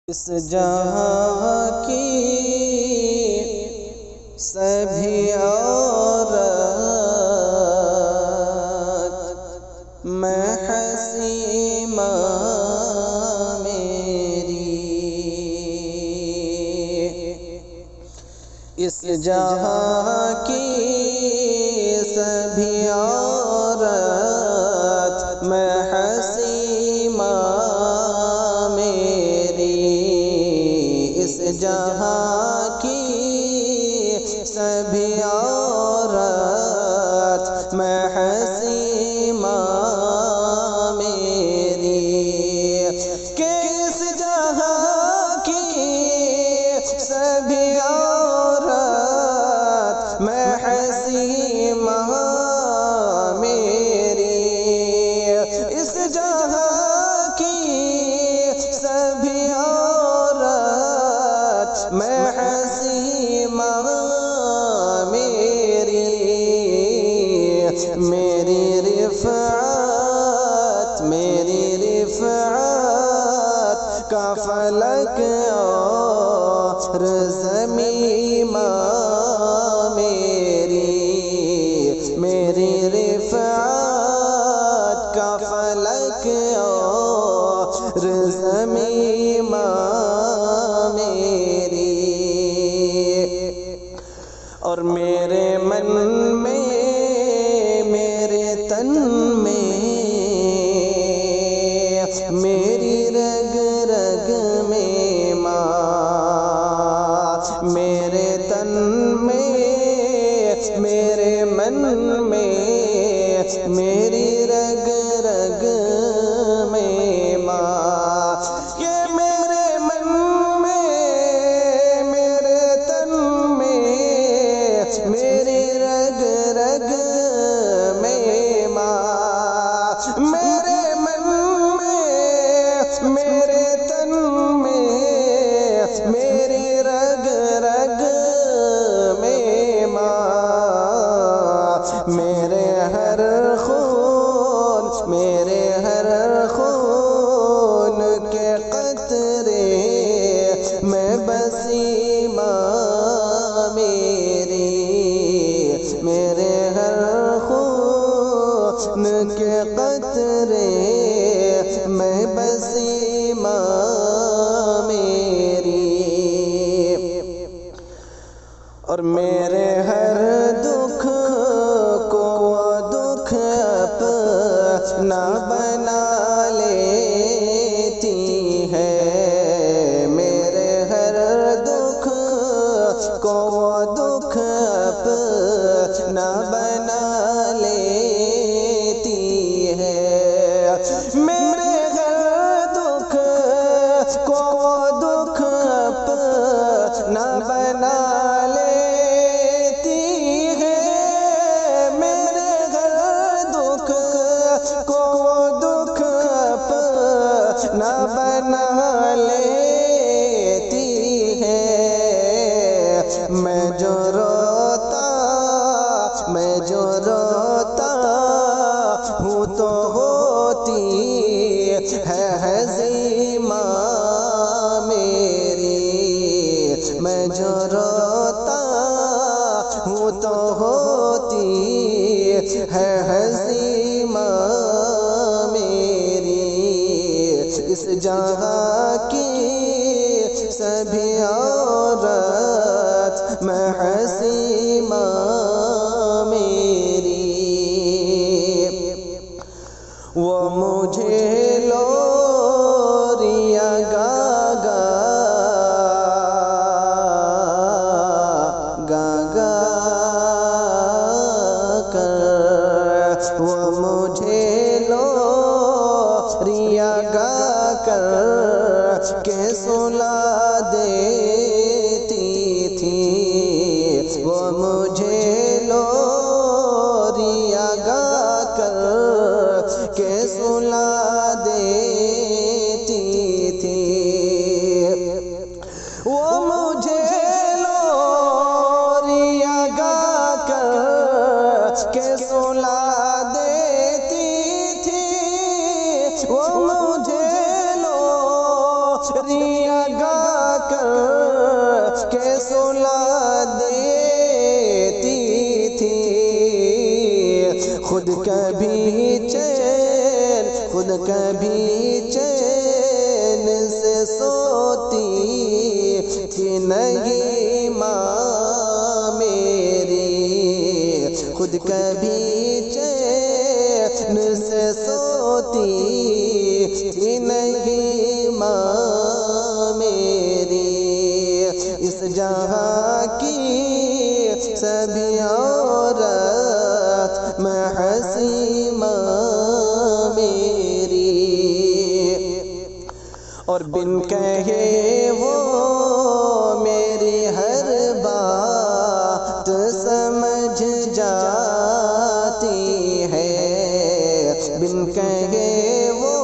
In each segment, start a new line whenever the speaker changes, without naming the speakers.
اس جہاں کی سبھی عورت میں ہنسی ماں میری، اس جہاں کی سبھی عورت میں ہنسی ماں میری، اس جہاں کی سبھی عورت میں ہنسی ماں میری، کہ اس جہاں کی سبھی عورت میں ہنسی ماں میری، اس جہاں کی سبھی عورت میں ہنسی ماں میری، میری رفعت کا فلک اور زمین ماں میری، میری رفعت کا فلک اور زمین ماں میری، اور میرے من میں میرے تن میں میری رگ رگ میں ماں، میرے تن میں میرے من میں میری رگ رگ میں ماں، یہ میرے من میں میرے تن میں میری رگ رگ میں ماں، میرے من میں میرے تن میں میری رگ رگ میں ماں، میرے ہر خون کے قطرے میں بسی ماں میری، میرے ہر خون کے قطرے میں بسی ماں میری، اور میرے ہر دکھ کو دکھ اپنا بنا لیتی ہے، میرے ہر دکھ کو دکھ اپنا بنا لیتی ہے، میرے ہر دکھ کو دکھ اپنا بنا لیتی ہے، میرے ہر دکھ کو دکھ اپنا بنا لیتی ہے، میں جو روتا ہوں تو ہوتی ہے ہنسی ماں میری، میں جو روتا ہوں تو ہوتی ہے ہنسی ماں میری، اس جہاں کی سبھی عورت میں ہنسی ماں میری، وہ مجھے لوریاں گا کر، وہ مجھے لوریاں گا کر کے سلا دیتی تھی، وہ مجھے لوریاں گا کر کے سلا دیتی تھی، وہ مجھے لوریاں گا کر کے سلا دیتی تھی، وہ مجھے لوریاں گا کر کے سلا دیتی تھی، خود کبھی چین سے سوتی تھی نہیں ماں میری، خود کبھی چین سے سوتی تھی نہیں ماں میری، اس جہاں کی سبھی عورت میں ہنسی ماں میری، اور بن کہے وہ میری ہر بات سمجھ جاتی ہے، بن کہے وہ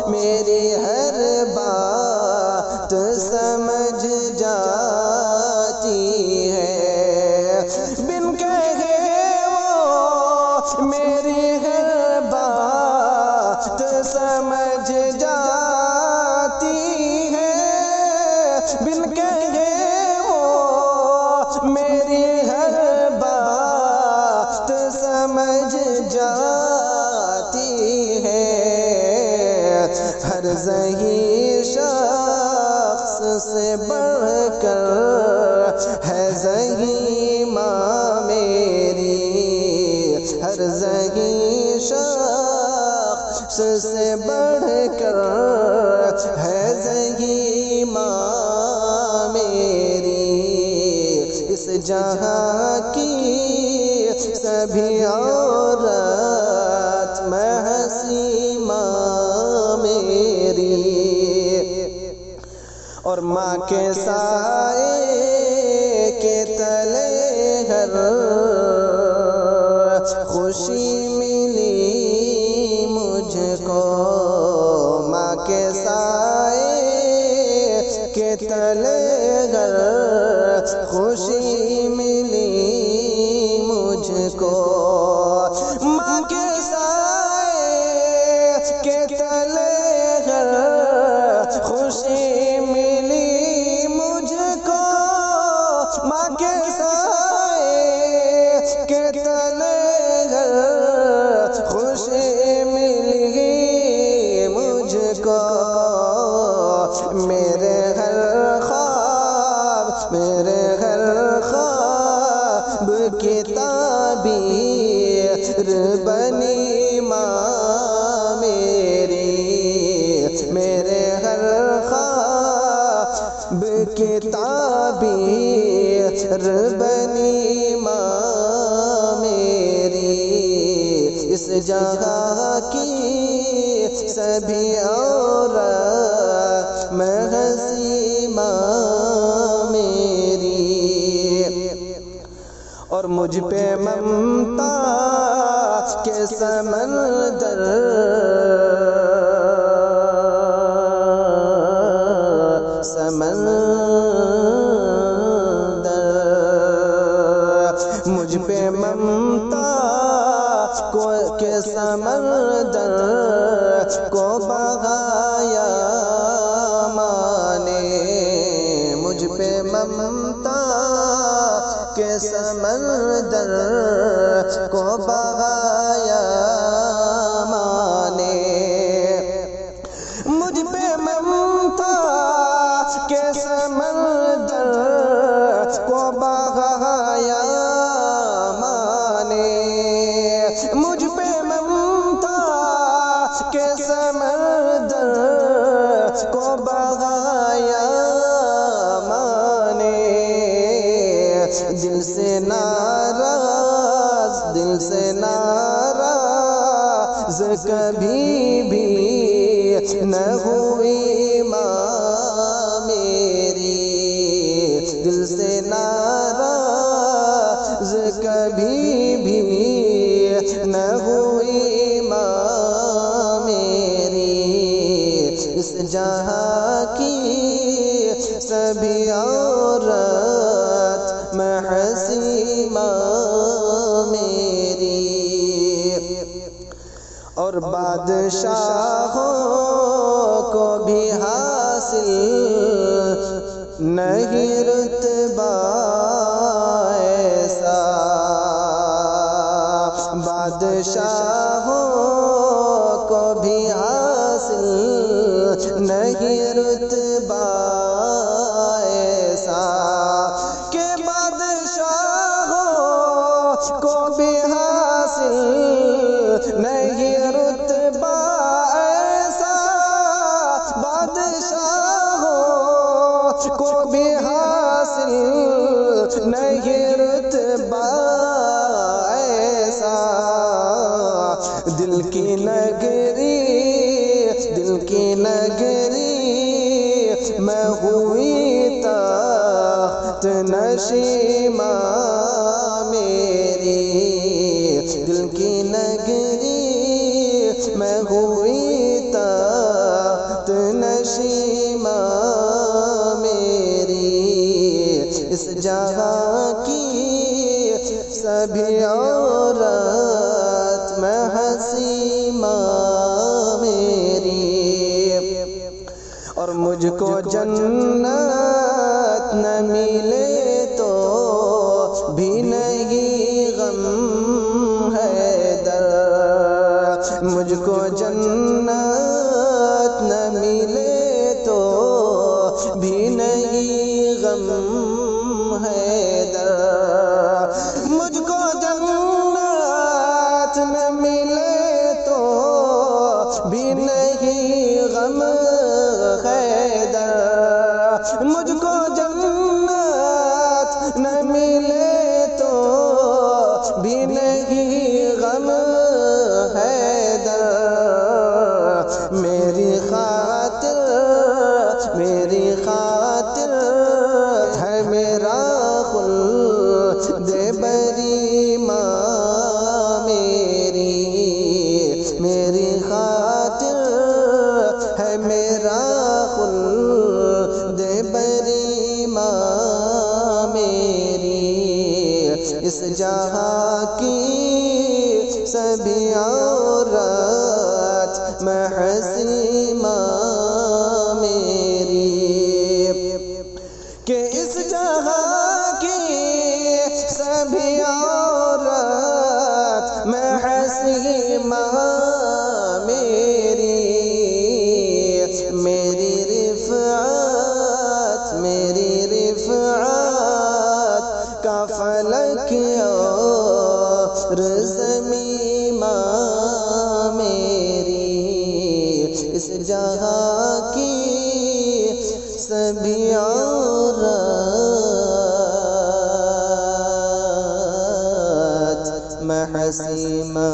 میری ہر بات سمجھ جاتی ہے، بن کہے وہ میری ہر بات سمجھ جاتی ہے، بن کہے وہ میری ہر بات سمجھ جاتی ہے، ہر ذہین شخص سے بڑھ کر ہے ذہین ماں میری، ہر ذہین شخص سے بڑھ کر ہے ذہین ماں میری، اس جہاں کی سبھی عورت میں ہنسی ماں میری، اور ماں کے سائے کے تلے ہر خوشی ملی مجھ کو، ماں کے سائے کے تلے ہر خوشی ملی مجھ کو، ماں کے سائے کے تلے ہر خوشی ملی مجھ کو، ماں کے سائے کے تلے ہر خوشی ملی مجھ کو، میرے ہر خواب کی تعبیر بنی ماں میری، میرے ہر خواب کی تعبیر بنی ماں میری، اس جگہ کی سبھی عورت میں ہنسی ماں میری، اور مجھ پہ ممتا کے سمندر مجھ پہ ممتا کے سمندر کو بہایا ماں نے، مجھ پہ ممتا کے سمندر کو بہایا ماں نے، مجھ پہ ممتا کے سمندر کو بہایا ماں نے، مجھ پہ ممتا کے سمندر کو بہایا ماں نے، دل سے ناراض کبھی بھی نہ ہوئی ماں میری، دل سے ناراض کبھی بھی نہ ہوئی ماں میری، اس جہاں کی سبھی عورت میں ہنسی ماں میری، اور بادشاہوں کو بھی حاصل نہیں رتبہ ایسا بادشاہوں کو بھی حاصل نہیں رتبہ ایسا کہ بادشاہوں کو بھی حاصل نہیں رتبہ ایسا بادشاہوں کو بھی حاصل نہیں رتبہ ایسا دل کی نگری میں ہوئی تخت نشیمہ میری دل کی نگری میں ہوئی تخت نشیمہ میری اس جہاں کی سبھی عورت میں حسیمہ میری اور مجھ کو جنت نہ ملے تو بھی نہیں غم حیدر مجھ کو جنت نہ ملے تو بھی نہیں غم حیدر مجھ کو جنت نہ ملے تو بھی نہیں غم حیدر مجھ کو جنت نہ ملے تو بھی نہیں غم حیدر میری خاطر ہے میرا خلد بری ماں میری خاطر ہے میرا خلد بری ماں میری اس جہاں کی سبھی عورت میں حسیمہ میری کہ اس جہاں کی سبھی عورت میں حسیمہ میری رفعت کا فلک اور زمین میری اس جہاں کی سبھی عورت میں حسیمہ